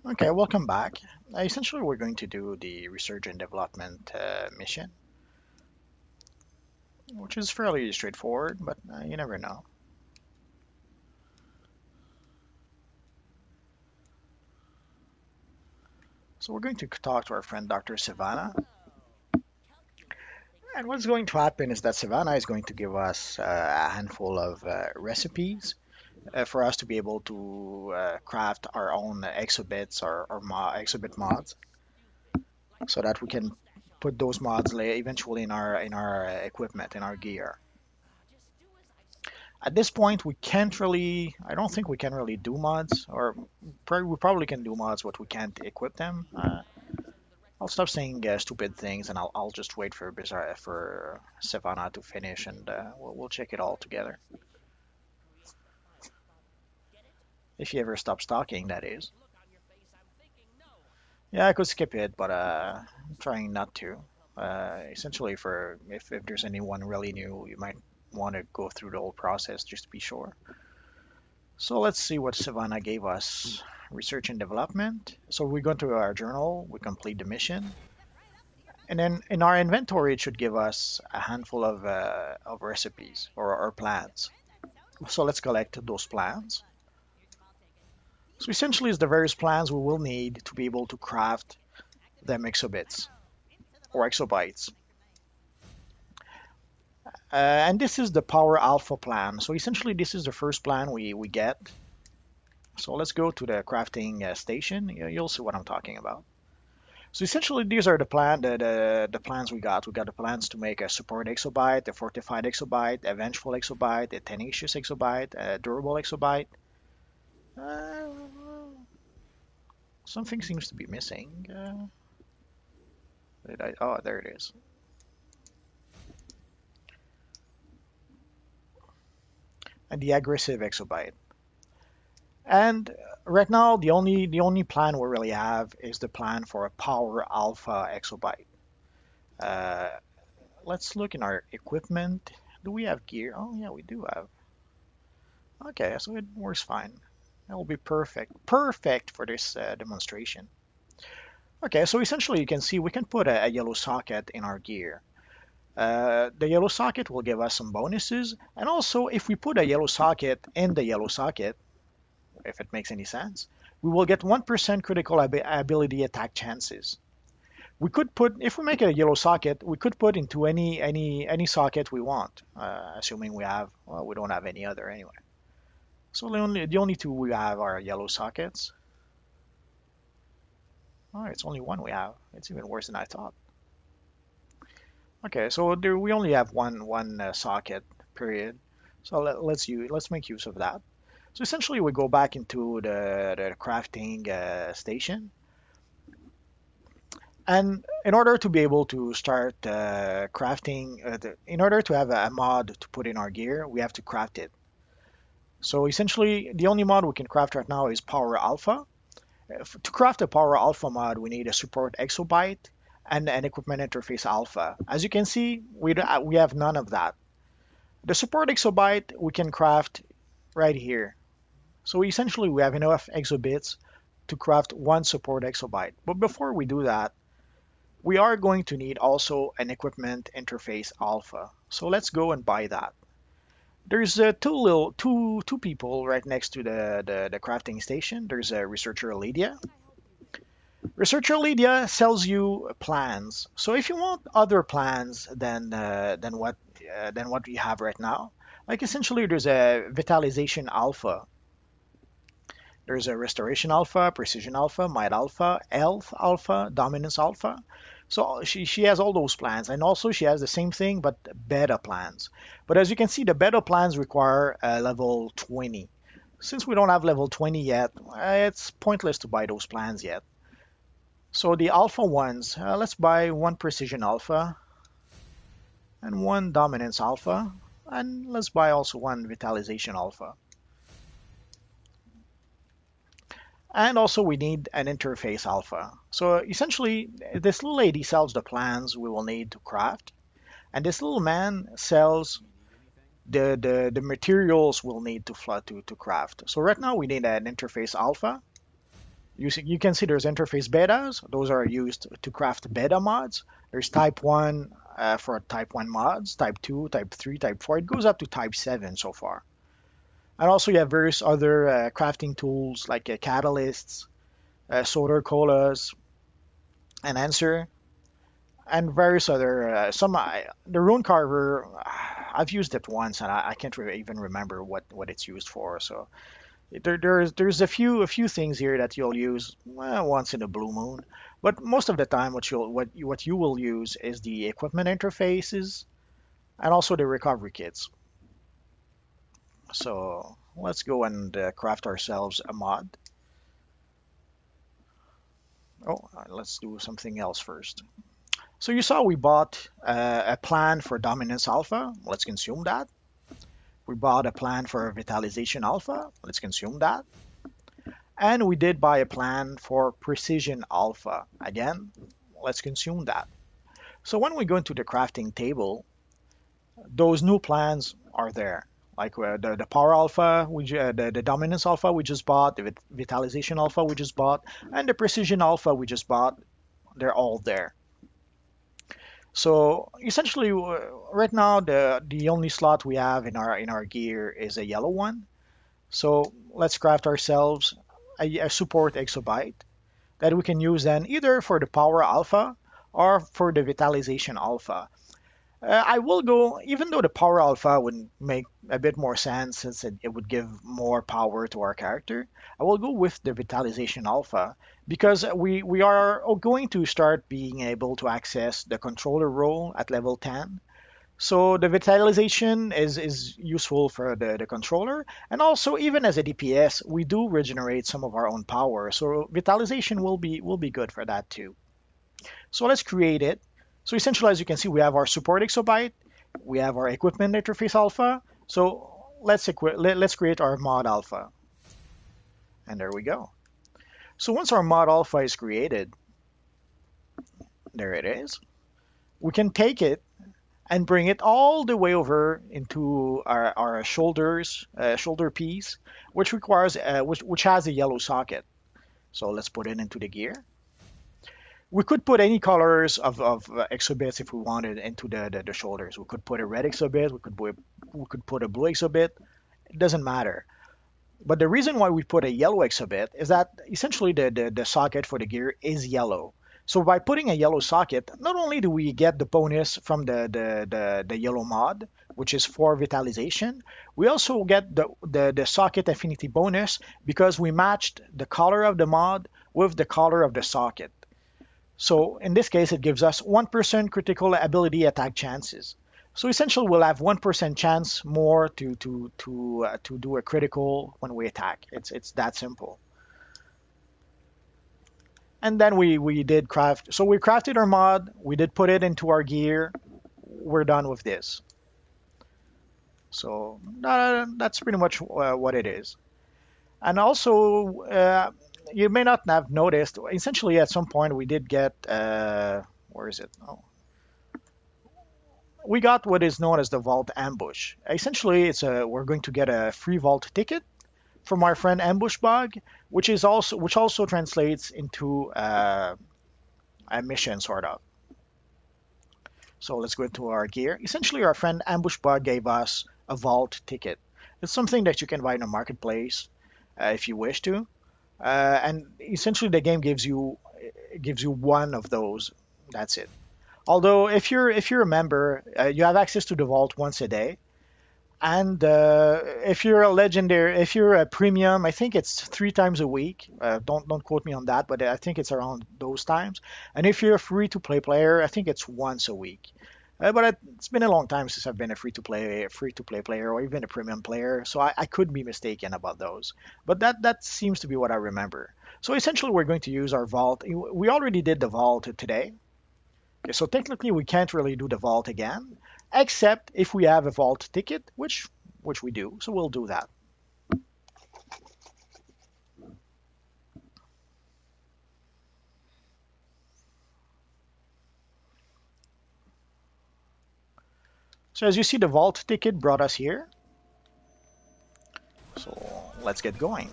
Okay, welcome back. Essentially, we're going to do the research and development mission, which is fairly straightforward, but you never know. So we're going to talk to our friend Dr. Savannah, and what's going to happen is that Savannah is going to give us a handful of recipes for us to be able to craft our own exobits or exobit mods, so that we can put those mods eventually in our equipment in our gear. At this point, we can't really, I don't think we can really do mods, or we probably can do mods, but we can't equip them. I'll stop saying stupid things, and I'll just wait for for Savannah to finish, and we'll check it all together. If he ever stops talking, that is. Yeah, I could skip it, but I'm trying not to. Essentially, for if there's anyone really new, you might want to go through the whole process just to be sure. So let's see what Savannah gave us. Research and development. So we go to our journal, we complete the mission, and then in our inventory it should give us a handful of recipes or plans. So let's collect those plans. So essentially, it's the various plans we will need to be able to craft them exobits or exobytes. And this is the Power Alpha plan. So essentially, this is the first plan we get. So let's go to the crafting station. You'll see what I'm talking about. So essentially, these are the plans we got. We got the plans to make a support exobyte, a fortified exobyte, a vengeful exobyte, a tenacious exobyte, a durable exobyte. Uh, Something seems to be missing. Oh, there it is. And the aggressive exobyte. And right now, the only plan we really have is the plan for a power alpha exobyte. Uh, let's look in our equipment. Do we have gear? Oh yeah, we do have. Okay, so it works fine. That will be perfect for this demonstration. Okay, so essentially you can see we can put a yellow socket in our gear. The yellow socket will give us some bonuses, and also if we put a yellow socket in the yellow socket, if it makes any sense, we will get 1% critical ability attack chances. We could put, if we make a yellow socket, we could put into any socket we want, assuming we don't have any other anyway. So the only two we have are yellow sockets. Oh, it's only one we have. It's even worse than I thought. Okay, so there we only have one socket, period. So let's make use of that. So essentially, we go back into the crafting station, and in order to be able to start crafting, in order to have a mod to put in our gear, we have to craft it. So essentially, the only mod we can craft right now is Power Alpha. To craft a Power Alpha mod, we need a support exobyte and an equipment interface alpha. As you can see, we have none of that. The support exobyte we can craft right here. So essentially, we have enough exobits to craft one support exobyte. But before we do that, we are going to need also an equipment interface alpha. So let's go and buy that. There's two people right next to the crafting station. There's a researcher Lydia. Researcher Lydia sells you plans. So if you want other plans than what we have right now, like essentially there's a vitalization alpha, there's a restoration alpha, precision alpha, might alpha, health alpha, dominance alpha. So she has all those plans, and also she has the same thing but beta plans. But as you can see, the beta plans require level 20. Since we don't have level 20 yet, it's pointless to buy those plans yet. So the alpha ones, let's buy one precision alpha and one dominance alpha, and let's buy also one vitalization alpha. And also we need an interface alpha. So essentially, this little lady sells the plans we will need to craft, and this little man sells the materials we'll need to craft. So right now we need an interface alpha, You can see there's interface betas. Those are used to craft beta mods. There's type 1 for type 1 mods, type 2, type 3, type 4. It goes up to type 7 so far. And also you have various other crafting tools like catalysts, soda colas, and answer, and various other the rune carver. I've used it once and I can't even remember what it's used for. So there's a few things here that you'll use once in a blue moon, but most of the time what you will use is the equipment interfaces and also the recovery kits. So let's go and craft ourselves a mod. Oh, let's do something else first. So you saw we bought a plan for Dominance Alpha. Let's consume that. We bought a plan for Vitalization Alpha. Let's consume that. And we did buy a plan for Precision Alpha. Again, let's consume that. So when we go into the crafting table, those new plans are there. Like the Power Alpha, the Dominance Alpha we just bought, the Vitalization Alpha we just bought, and the Precision Alpha we just bought. They're all there. So essentially, right now the only slot we have in our gear is a yellow one. So let's craft ourselves a support exobyte that we can use then either for the Power Alpha or for the Vitalization Alpha. I will go, even though the Power Alpha would make a bit more sense since it would give more power to our character, I will go with the Vitalization Alpha because we are going to start being able to access the controller role at level 10. So the Vitalization is useful for the controller, and also even as a DPS, we do regenerate some of our own power. So Vitalization will be good for that too. So let's create it. So essentially, as you can see, we have our support exobyte, we have our equipment interface alpha. So let's create our mod alpha, and there we go. So once our mod alpha is created, there it is. We can take it and bring it all the way over into our shoulder piece, which requires which has a yellow socket. So let's put it into the gear. We could put any colors of exhibits if we wanted into the shoulders. We could put a red exhibit, we could put a blue exhibit. It doesn't matter. But the reason why we put a yellow exhibit is that essentially the socket for the gear is yellow. So by putting a yellow socket, not only do we get the bonus from the yellow mod, which is for vitalization, we also get the socket affinity bonus because we matched the color of the mod with the color of the socket. So in this case, it gives us 1% critical ability attack chances. So essentially, we'll have 1% chance more to do a critical when we attack. It's that simple. And then we did craft. So we crafted our mod. We did put it into our gear. We're done with this. So that's pretty much what it is. And also, you may not have noticed, essentially at some point we did get, where is it? Oh. We got what is known as the Vault Ambush. Essentially, we're going to get a free Vault ticket from our friend Ambush Bug, which also translates into a mission sort of. So let's go into our gear. Essentially, our friend Ambush Bug gave us a Vault ticket. It's something that you can buy in a marketplace if you wish to. And essentially the game gives you one of those. That's it. Although if you're a member, you have access to the vault once a day. And if you're a legendary, if you're a premium, I think it's 3 times a week. Don't quote me on that, but I think it's around those times. And if you're a free-to-play player, I think it's once a week. But it's been a long time since I've been a free-to-play player, or even a premium player, so I could be mistaken about those. But that seems to be what I remember. So essentially, we're going to use our vault. We already did the vault today. Okay, so technically, we can't really do the vault again, except if we have a vault ticket, which we do. So we'll do that. So as you see, the vault ticket brought us here. So let's get going.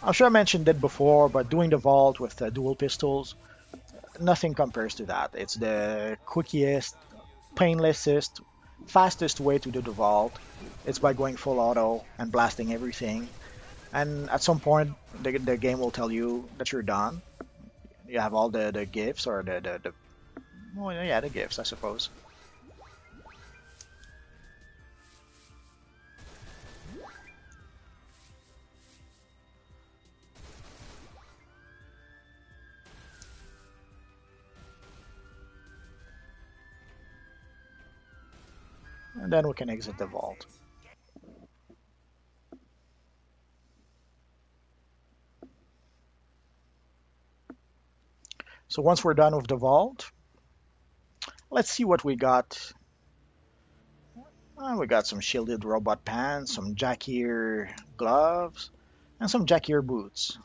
I'm sure I mentioned it before, but doing the vault with dual pistols, nothing compares to that. It's the quickest, painlessest, fastest way to do the vault. It's by going full auto and blasting everything. And at some point, the game will tell you that you're done. You have all the gifts or the well, yeah, the gifts, I suppose. And then we can exit the vault. So once we're done with the vault, let's see what we got. We got some shielded robot pants, some jack ear gloves, and some jack ear boots.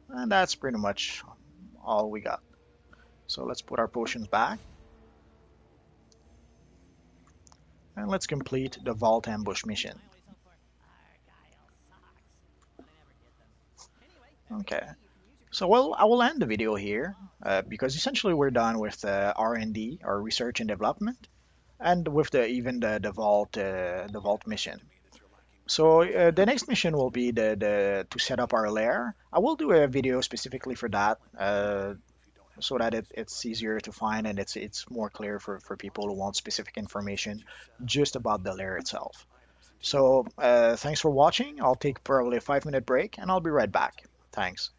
And that's pretty much all we got. So let's put our potions back. And let's complete the Vault Ambush mission. Okay. So well, I will end the video here because essentially we're done with R&D or research and development, and with the vault mission. So the next mission will be the to set up our lair. I will do a video specifically for that, so that it's easier to find and it's more clear for people who want specific information just about the lair itself. So thanks for watching. I'll take probably a 5-minute break and I'll be right back. Thanks.